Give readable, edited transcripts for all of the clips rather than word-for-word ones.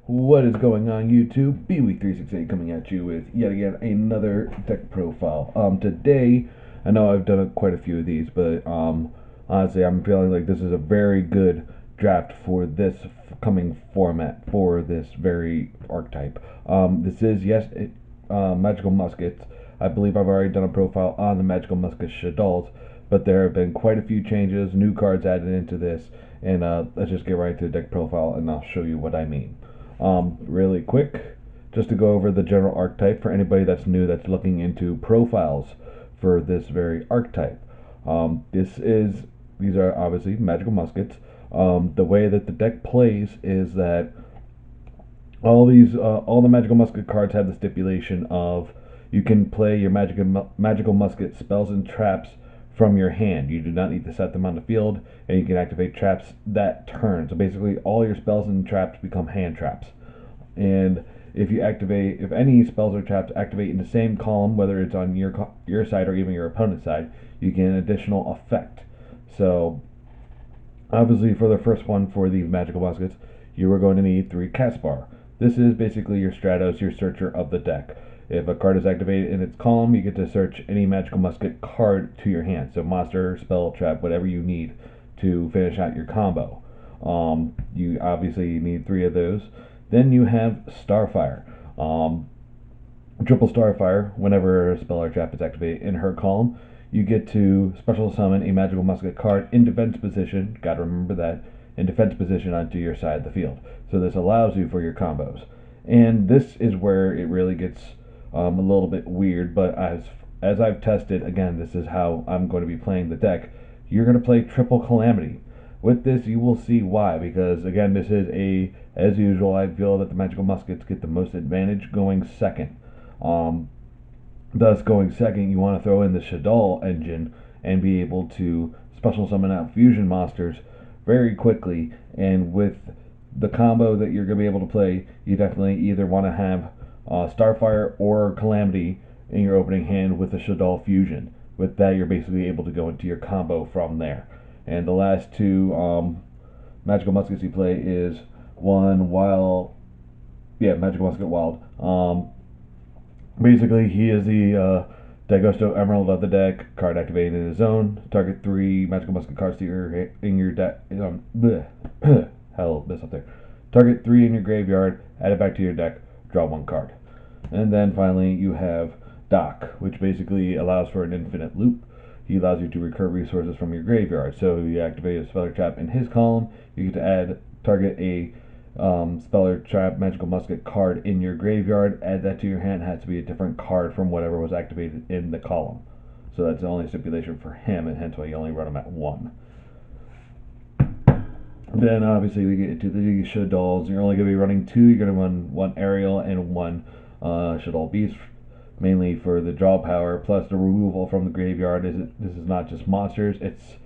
What is going on, YouTube? BWeek368 coming at you with yet again another deck profile. Today, I know I've done quite a few of these, but honestly, I'm feeling like this is a very good draft for this coming format for this very archetype. This is Magical Muskets. I believe I've already done a profile on the Magical Musket Shaddolls, but there have been quite a few changes, new cards added into this, and let's just get right to the deck profile, and I'll show you what I mean. Really quick, just to go over the general archetype for anybody that's new that's looking into profiles for this very archetype. These are obviously magical muskets. The way that the deck plays is that all the magical musket cards have the stipulation of you can play your magical musket spells and traps from your hand. You do not need to set them on the field, and you can activate traps that turn. So basically, all your spells and traps become hand traps. And if any spells or traps activate in the same column, whether it's on your side or even your opponent's side, you get an additional effect. So obviously, for the first one for the magical muskets, you are going to need 3 Caspar. This is basically your Stratos, your searcher of the deck. If a card is activated in its column, you get to search any magical musket card to your hand. So monster, spell, trap, whatever you need to finish out your combo. You obviously need 3 of those. Then you have Starfire. Triple Starfire, whenever a spell or trap is activated in her column, you get to special summon a magical musket card in defense position, gotta remember that, in defense position onto your side of the field. So this allows you for your combos. And this is where it really gets a little bit weird, but as I've tested, again, this is how I'm going to be playing the deck. You're going to play Triple Calamity. With this, you will see why, because again, as usual, I feel that the magical muskets get the most advantage going second. Thus, going second, you want to throw in the Shaddoll engine and be able to special summon out fusion monsters very quickly. And with the combo that you're going to be able to play, you definitely either want to have Starfire or Calamity in your opening hand with the Shaddoll fusion. With that, you're basically able to go into your combo from there. And the last 2 magical muskets you play is one wild, magical musket wild. Basically, he is the Dagosto Emerald of the deck, card activated in his zone. Target 3 magical musket cards in your deck. Hell, mess up there. Target 3 in your graveyard, add it back to your deck, draw 1 card. And then finally, you have Doc, which basically allows for an infinite loop. He allows you to recur resources from your graveyard. So you activate a spell or trap in his column, you get to target a spell or trap magical musket card in your graveyard, add that to your hand. It has to be a different card from whatever was activated in the column. So that's the only stipulation for him, and hence why you only run him at 1. Then obviously we get into the Shaddolls. You're only going to be running 2. You're going to run 1 Aerial and 1 Shaddoll Beast, mainly for the draw power, plus the removal from the graveyard. This is not just monsters, it's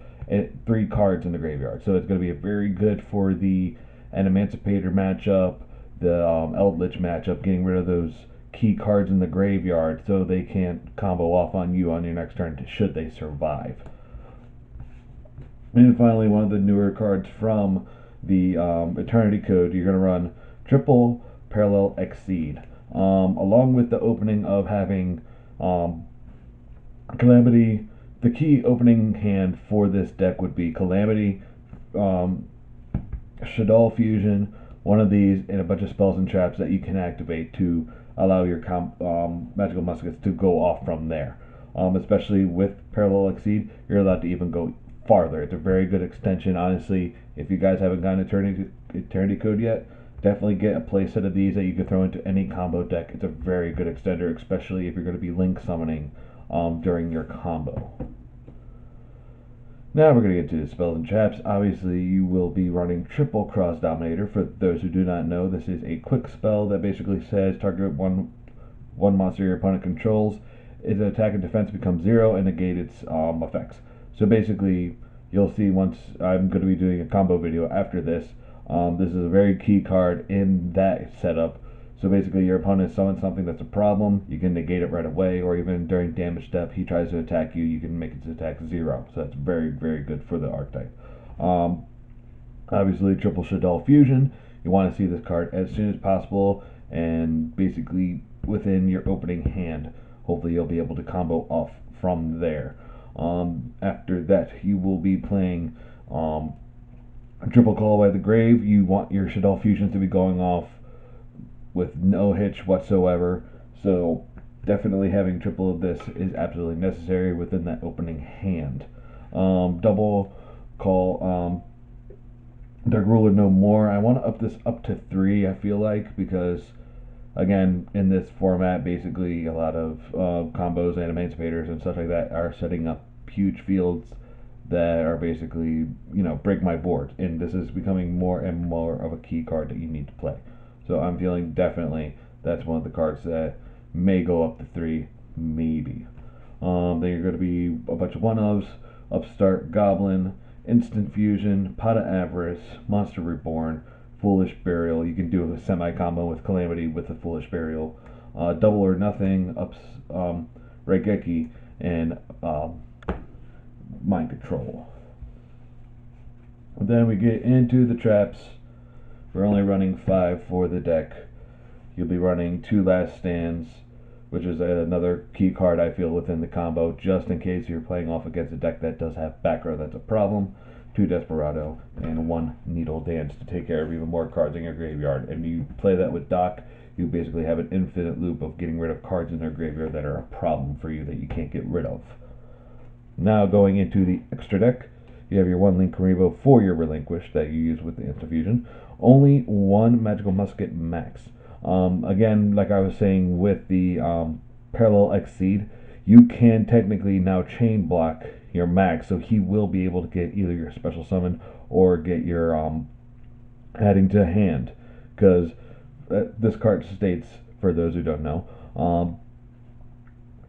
3 cards in the graveyard. So it's going to be very good for the Emancipator matchup, the Eldritch matchup, getting rid of those key cards in the graveyard so they can't combo off on you on your next turn should they survive. And finally, one of the newer cards from the Eternity Code, you're going to run Triple Parallel Exceed. Along with the opening of having Calamity, the key opening hand for this deck would be Calamity, Shaddoll Fusion, one of these, and a bunch of spells and traps that you can activate to allow your magical muskets to go off from there. Especially with Parallel Exceed, you're allowed to even go farther. It's a very good extension. Honestly, if you guys haven't gotten Eternity Code yet, definitely get a playset of these that you can throw into any combo deck. It's a very good extender, especially if you're going to be link summoning during your combo. Now we're going to get to the spells and traps. Obviously, you will be running Triple Cross Dominator. For those who do not know, this is a quick spell that basically says target one monster your opponent controls. Its attack and defense becomes 0 and negate its effects. So basically, you'll see once I'm going to be doing a combo video after this. This is a very key card in that setup. So basically, your opponent summons something that's a problem, you can negate it right away, or even during damage step, he tries to attack you, you can make its attack 0. So that's very, very good for the archetype. Obviously, triple Shaddoll fusion. You want to see this card as soon as possible and basically within your opening hand. Hopefully, you'll be able to combo off from there. After that, you will be playing Triple Call by the Grave. You want your Shaddoll fusions to be going off with no hitch whatsoever. So definitely having triple of this is absolutely necessary within that opening hand. Double Call Dark Ruler no more. I want to up this up to 3, I feel like, because again, in this format, basically a lot of combos and emancipators and stuff like that are setting up huge fields that are basically, break my board. And this is becoming more and more of a key card that you need to play. So I'm feeling definitely that's one of the cards that may go up to 3, maybe. Then you're going to be a bunch of one-ofs, Upstart Goblin, Instant Fusion, Pot of Avarice, Monster Reborn, Foolish Burial. You can do a semi-combo with Calamity with the Foolish Burial. Double or Nothing, Raigeki, and Mind Control. Then we get into the traps. We're only running 5 for the deck. You'll be running 2 Last Stands, which is another key card I feel within the combo, just in case you're playing off against a deck that does have back row that's a problem. 2 Desperado, and 1 Needle Dance to take care of even more cards in your graveyard. And you play that with Doc, you basically have an infinite loop of getting rid of cards in their graveyard that are a problem for you that you can't get rid of. Now going into the extra deck, you have your 1 Link Karibo for your Relinquish that you use with the Instant Fusion. Only 1 Magical Musket max. Again, like I was saying with the Parallel Exceed, you can technically now chain block your max, so he will be able to get either your special summon or get your adding to hand, because this card states, for those who don't know,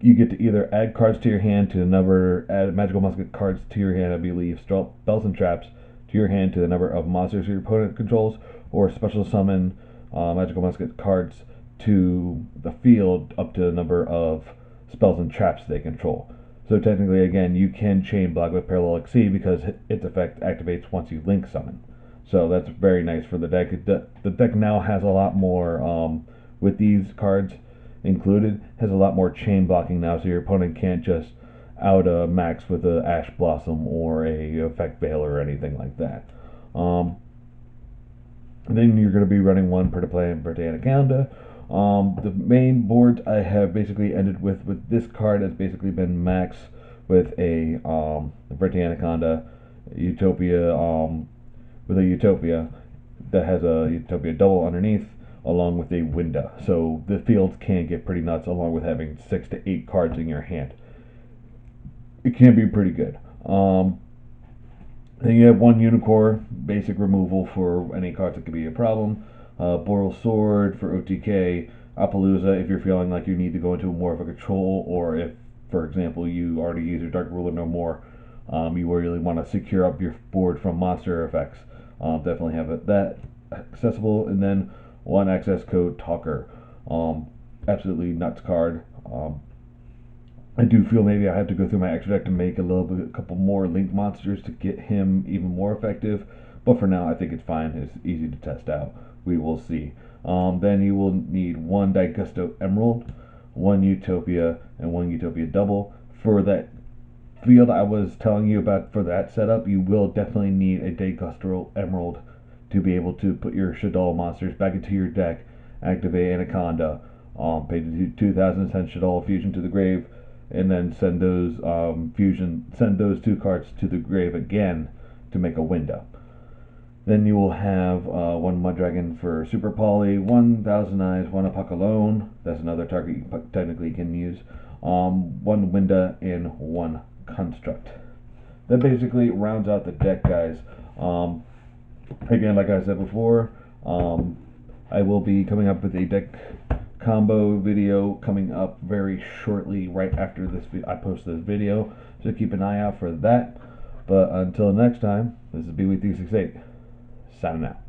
you get to either add cards to your hand to the number, add Magical Musket cards to your hand, I believe, spells and traps to your hand to the number of monsters your opponent controls, or special summon Magical Musket cards to the field up to the number of spells and traps they control. So technically, again, you can chain block with Parallel Exceed because its effect activates once you Link Summon. So that's very nice for the deck. The deck now has a lot more, with these cards included, has a lot more chain blocking now, so your opponent can't just out a max with a Ash Blossom or a Effect Veil or anything like that. Then you're going to be running 1 Play and Anaconda. The main board I have basically ended with this card has basically been max with a Anaconda, Utopia, with a Utopia that has a Utopia double underneath, along with a Winda. So the fields can get pretty nuts, along with having 6 to 8 cards in your hand. It can be pretty good. Then you have 1 Unicorn, basic removal for any cards that could be a problem. Boral Sword for OTK. Appaloosa if you're feeling like you need to go into more of a control, or if, for example, you already use your Dark Ruler no more, you really want to secure up your board from monster effects. Definitely have that accessible. And then 1 Access Code Talker. Absolutely nuts card. I do feel maybe I have to go through my extra deck to make a couple more Link monsters to get him even more effective. But for now, I think it's fine. It's easy to test out. We will see. Then you will need 1 Daigusto Emerald, 1 Utopia, and 1 Utopia Double. For that field I was telling you about, for that setup, you will definitely need a Daigusto Emerald to be able to put your Shaddoll monsters back into your deck, activate Anaconda, pay the 2,000, send Shaddoll Fusion to the grave, and then send those send those 2 cards to the grave again to make a Winda. Then you will have 1 Muddragon for Super Poly, 1 Thousand Eyes, 1 Apokalon. That's another target you technically can use. 1 Winda and 1 Construct. That basically rounds out the deck, guys. Again, like I said before, I will be coming up with a deck combo video coming up very shortly, right after I post this video. So keep an eye out for that. But until next time, this is B368. Signing out.